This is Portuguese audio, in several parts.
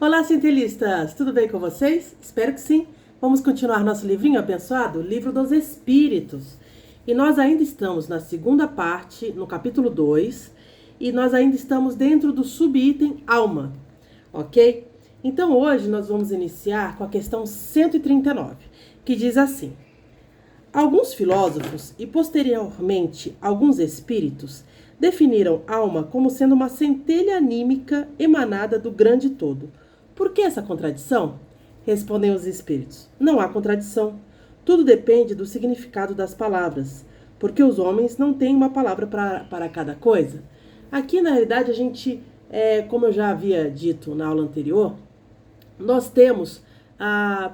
Olá, cientistas! Tudo bem com vocês? Espero que sim. Vamos continuar nosso livrinho abençoado, Livro dos Espíritos. E nós ainda estamos na segunda parte, no capítulo 2, e nós ainda estamos dentro do subitem alma, ok? Então hoje nós vamos iniciar com a questão 139, que diz assim: alguns filósofos e posteriormente alguns espíritos definiram alma como sendo uma centelha anímica emanada do grande todo. Por que essa contradição? Respondem os espíritos. Não há contradição. Tudo depende do significado das palavras, porque os homens não têm uma palavra para cada coisa. Aqui, na realidade, a gente, como eu já havia dito na aula anterior, nós temos,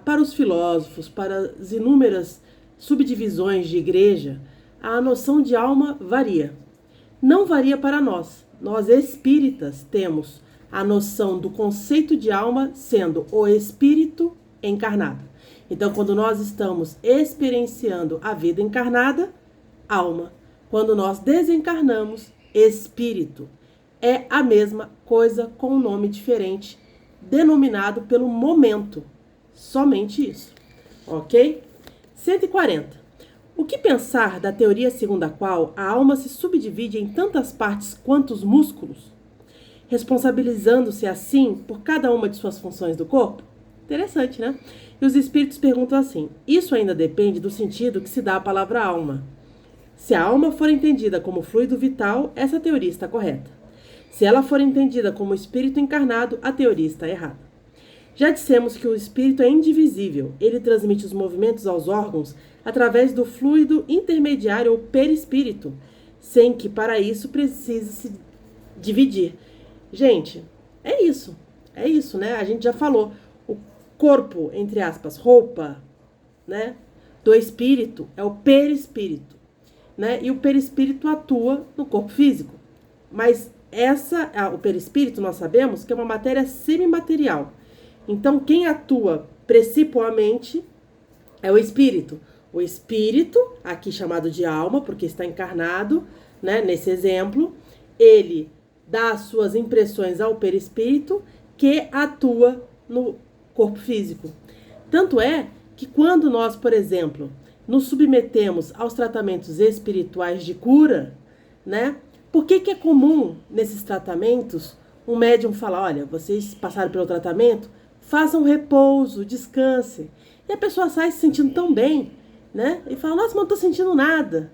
para os filósofos, para as inúmeras subdivisões de igreja, a noção de alma varia. Não varia para nós. Nós espíritas temos a noção do conceito de alma sendo o espírito encarnado. Então, quando nós estamos experienciando a vida encarnada, alma. Quando nós desencarnamos, espírito. É a mesma coisa com um nome diferente, denominado pelo momento. Somente isso. Ok? 140. O que pensar da teoria segundo a qual a alma se subdivide em tantas partes quanto os músculos, responsabilizando-se assim por cada uma de suas funções do corpo? Interessante, né? E os espíritos perguntam assim: isso ainda depende do sentido que se dá à palavra alma. Se a alma for entendida como fluido vital, essa teoria está correta. Se ela for entendida como espírito encarnado, a teoria está errada. Já dissemos que o espírito é indivisível. Ele transmite os movimentos aos órgãos através do fluido intermediário ou perispírito, sem que para isso precise se dividir. Gente, é isso, né? A gente já falou. O corpo, entre aspas, roupa, né, do espírito é o perispírito, né? E o perispírito atua no corpo físico. Mas o perispírito, nós sabemos que é uma matéria semimaterial. Então, quem atua principalmente é o espírito. O espírito, aqui chamado de alma, porque está encarnado, né, nesse exemplo, ele dá as suas impressões ao perispírito, que atua no corpo físico. Tanto é que quando nós, por exemplo, nos submetemos aos tratamentos espirituais de cura, né, por que é comum nesses tratamentos um médium falar: olha, vocês passaram pelo tratamento, façam repouso, descansem. E a pessoa sai se sentindo tão bem, né? E fala: nossa, mas não estou sentindo nada.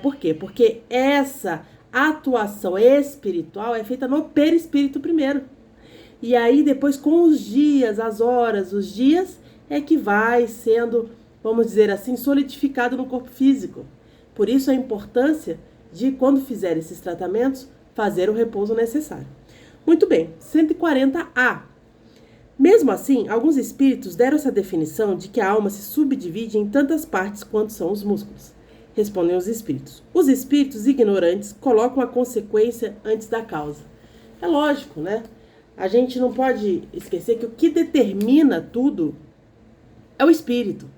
Por quê? Porque essa atuação espiritual é feita no perispírito primeiro. E aí depois, com os dias, as horas, os dias, é que vai sendo, vamos dizer assim, solidificado no corpo físico. Por isso a importância de, quando fizer esses tratamentos, fazer o repouso necessário. Muito bem, 140A. Mesmo assim, alguns espíritos deram essa definição de que a alma se subdivide em tantas partes quanto são os músculos. Respondem os espíritos. Os espíritos ignorantes colocam a consequência antes da causa. É lógico, né? A gente não pode esquecer que o que determina tudo é o espírito,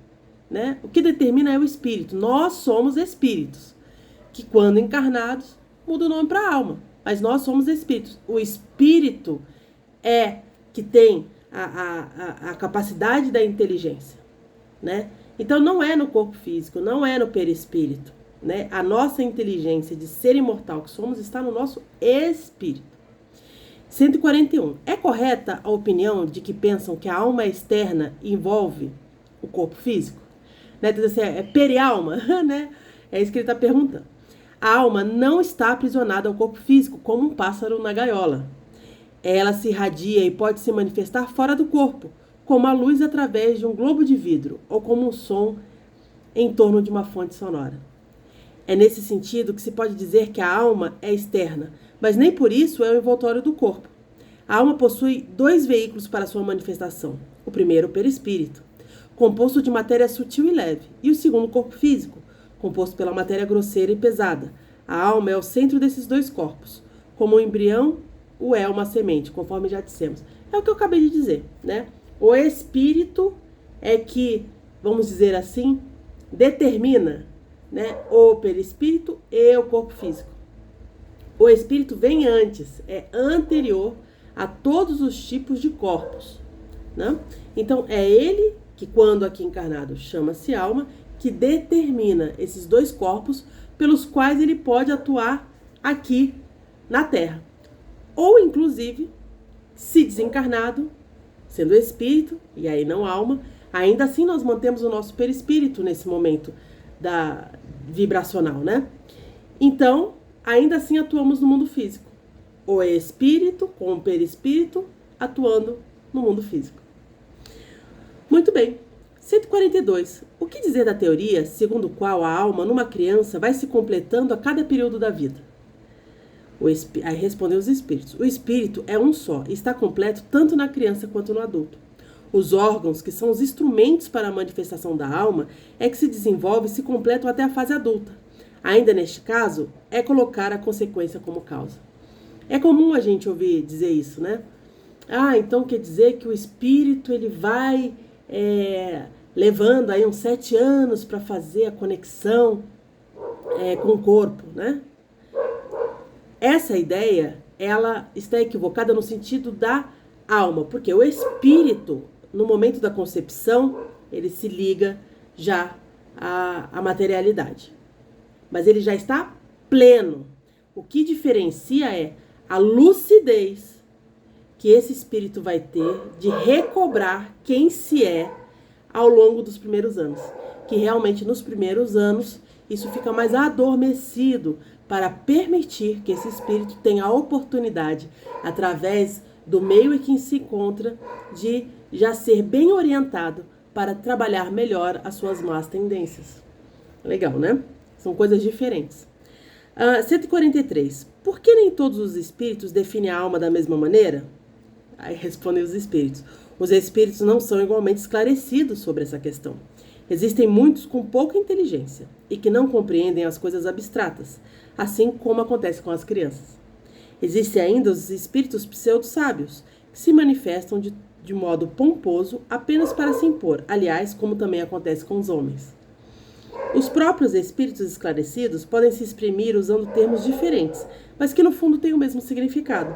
né? O que determina é o espírito. Nós somos espíritos, que quando encarnados, muda o nome para alma. Mas nós somos espíritos. O espírito é que tem a capacidade da inteligência, né? Então não é no corpo físico, não é no perispírito, né? A nossa inteligência de ser imortal que somos está no nosso espírito. 141. É correta a opinião de que pensam que a alma externa envolve o corpo físico? Né? Então, assim, é perialma, né? É isso que ele está perguntando. A alma não está aprisionada ao corpo físico como um pássaro na gaiola. Ela se irradia e pode se manifestar fora do corpo, como a luz através de um globo de vidro ou como um som em torno de uma fonte sonora. É nesse sentido que se pode dizer que a alma é externa, mas nem por isso é o envoltório do corpo. A alma possui dois veículos para sua manifestação. O primeiro, o perispírito, composto de matéria sutil e leve, e o segundo, o corpo físico, composto pela matéria grosseira e pesada. A alma é o centro desses dois corpos, como o embrião o é uma semente, conforme já dissemos. É o que eu acabei de dizer, né? O espírito é que, vamos dizer assim, determina, né, o perispírito e o corpo físico. O espírito vem antes, é anterior a todos os tipos de corpos, né? Então, é ele que, quando aqui encarnado, chama-se alma, que determina esses dois corpos pelos quais ele pode atuar aqui na Terra. Ou, inclusive, se desencarnado, sendo espírito, e aí não alma, ainda assim nós mantemos o nosso perispírito nesse momento vibracional, né? Então, ainda assim atuamos no mundo físico. O espírito com o perispírito atuando no mundo físico. Muito bem. 142. O que dizer da teoria segundo qual a alma numa criança vai se completando a cada período da vida? Aí respondeu os espíritos. O espírito é um só e está completo tanto na criança quanto no adulto. Os órgãos, que são os instrumentos para a manifestação da alma, é que se desenvolve e se completam até a fase adulta. Ainda neste caso, é colocar a consequência como causa. É comum a gente ouvir dizer isso, né? Então quer dizer que o espírito ele vai levando aí uns 7 anos para fazer a conexão com o corpo, né? Essa ideia, ela está equivocada no sentido da alma, porque o espírito, no momento da concepção, ele se liga já à materialidade. Mas ele já está pleno. O que diferencia é a lucidez que esse espírito vai ter de recobrar quem se é ao longo dos primeiros anos. Que realmente nos primeiros anos isso fica mais adormecido para permitir que esse espírito tenha a oportunidade, através do meio em que se encontra, de já ser bem orientado para trabalhar melhor as suas más tendências. Legal, né? São coisas diferentes. 143. Por que nem todos os espíritos definem a alma da mesma maneira? Aí respondem os espíritos. Os espíritos não são igualmente esclarecidos sobre essa questão. Existem muitos com pouca inteligência e que não compreendem as coisas abstratas, assim como acontece com as crianças. Existem ainda os espíritos pseudo-sábios, que se manifestam de modo pomposo apenas para se impor, aliás, como também acontece com os homens. Os próprios espíritos esclarecidos podem se exprimir usando termos diferentes, mas que no fundo têm o mesmo significado,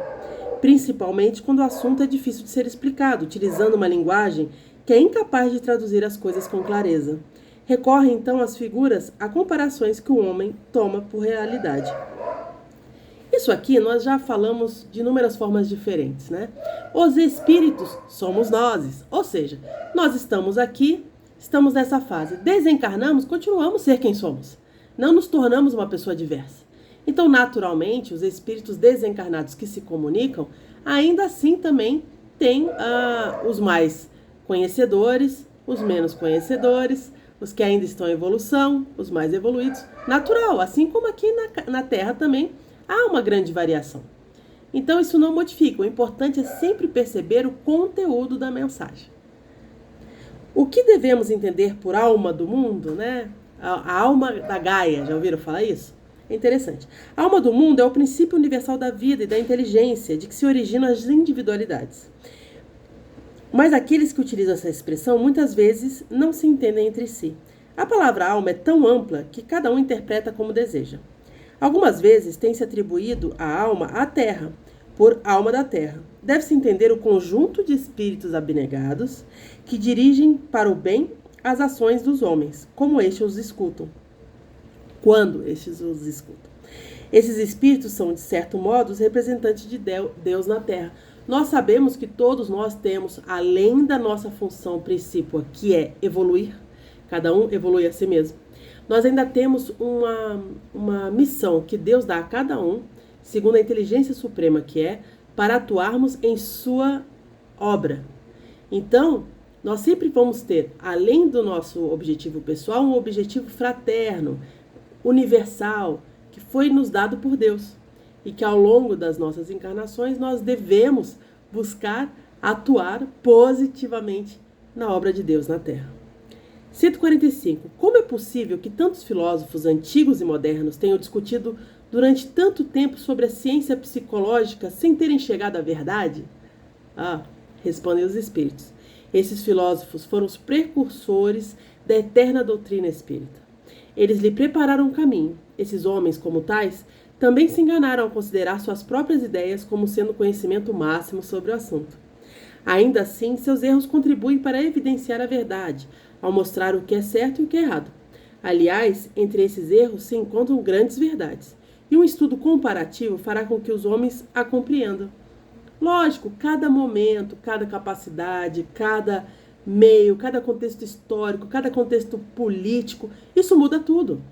principalmente quando o assunto é difícil de ser explicado, utilizando uma linguagem que é incapaz de traduzir as coisas com clareza. Recorre então às figuras, a comparações que o homem toma por realidade. Isso aqui nós já falamos de inúmeras formas diferentes, né? Os espíritos somos nós, ou seja, nós estamos aqui, estamos nessa fase. Desencarnamos, continuamos a ser quem somos. Não nos tornamos uma pessoa diversa. Então, naturalmente, os espíritos desencarnados que se comunicam, ainda assim também têm os mais conhecedores, os menos conhecedores, os que ainda estão em evolução, os mais evoluídos. Natural, assim como aqui na Terra também há uma grande variação. Então, isso não modifica. O importante é sempre perceber o conteúdo da mensagem. O que devemos entender por alma do mundo, né? A alma da Gaia, já ouviram falar isso? É interessante. A alma do mundo é o princípio universal da vida e da inteligência, de que se originam as individualidades. Mas aqueles que utilizam essa expressão muitas vezes não se entendem entre si. A palavra alma é tão ampla que cada um interpreta como deseja. Algumas vezes tem-se atribuído a alma à terra, por alma da terra. Deve-se entender o conjunto de espíritos abnegados que dirigem para o bem as ações dos homens, como estes os escutam. Quando estes os escutam. Esses espíritos são, de certo modo, os representantes de Deus na terra. Nós sabemos que todos nós temos, além da nossa função principal, que é evoluir, cada um evolui a si mesmo, nós ainda temos uma missão que Deus dá a cada um, segundo a inteligência suprema que é, para atuarmos em sua obra. Então, nós sempre vamos ter, além do nosso objetivo pessoal, um objetivo fraterno, universal, que foi nos dado por Deus. E que ao longo das nossas encarnações nós devemos buscar atuar positivamente na obra de Deus na Terra. 145. Como é possível que tantos filósofos antigos e modernos tenham discutido durante tanto tempo sobre a ciência psicológica sem terem chegado à verdade? Respondem os espíritos. Esses filósofos foram os precursores da eterna doutrina espírita. Eles lhe prepararam o caminho. Esses homens, como tais, também se enganaram ao considerar suas próprias ideias como sendo conhecimento máximo sobre o assunto. Ainda assim, seus erros contribuem para evidenciar a verdade, ao mostrar o que é certo e o que é errado. Aliás, entre esses erros se encontram grandes verdades, e um estudo comparativo fará com que os homens a compreendam. Lógico, cada momento, cada capacidade, cada meio, cada contexto histórico, cada contexto político, isso muda tudo.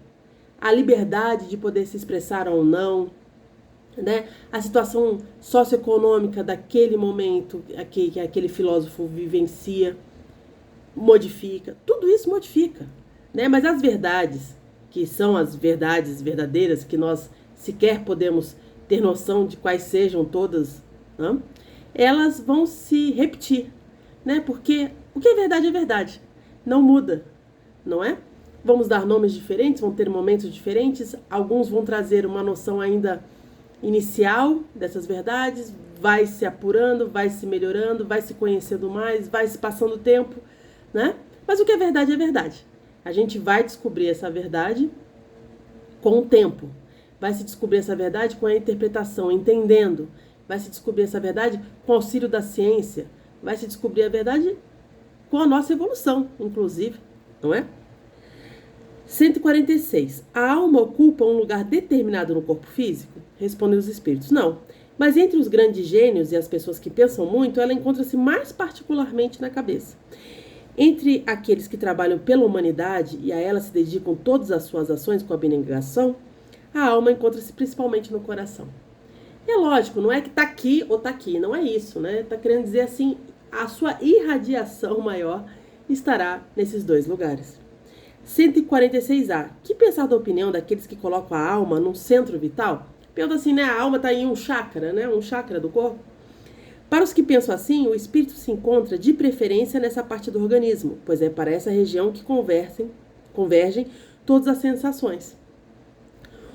A liberdade de poder se expressar ou não, né? A situação socioeconômica daquele momento que aquele filósofo vivencia, modifica, tudo isso modifica, né? Mas as verdades, que são as verdades verdadeiras, que nós sequer podemos ter noção de quais sejam todas, né? Elas vão se repetir, né? Porque o que é verdade, não muda, não é? Vamos dar nomes diferentes, vão ter momentos diferentes, alguns vão trazer uma noção ainda inicial dessas verdades, vai se apurando, vai se melhorando, vai se conhecendo mais, vai se passando o tempo, né? Mas o que é verdade. A gente vai descobrir essa verdade com o tempo. Vai se descobrir essa verdade com a interpretação, entendendo. Vai se descobrir essa verdade com o auxílio da ciência. Vai se descobrir a verdade com a nossa evolução, inclusive, não é? 146. A alma ocupa um lugar determinado no corpo físico? Respondem os espíritos. Não. Mas entre os grandes gênios e as pessoas que pensam muito, ela encontra-se mais particularmente na cabeça. Entre aqueles que trabalham pela humanidade e a ela se dedicam todas as suas ações com abnegação, a alma encontra-se principalmente no coração. É lógico, não é que está aqui ou está aqui, não é isso, né? Está querendo dizer assim, a sua irradiação maior estará nesses dois lugares. 146A. Que pensar da opinião daqueles que colocam a alma num centro vital? Pergunta assim, né? A alma está em um chakra, né? Um chakra do corpo. Para os que pensam assim, o espírito se encontra de preferência nessa parte do organismo, pois é para essa região que convergem todas as sensações.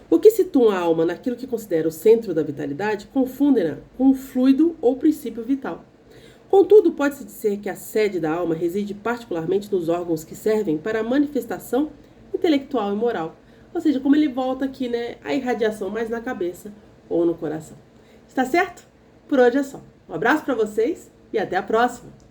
O que situa a alma naquilo que considera o centro da vitalidade, confundem-na com o fluido ou princípio vital. Contudo, pode-se dizer que a sede da alma reside particularmente nos órgãos que servem para a manifestação intelectual e moral. Ou seja, como ele volta aqui, né, a irradiação mais na cabeça ou no coração. Está certo? Por hoje é só. Um abraço para vocês e até a próxima!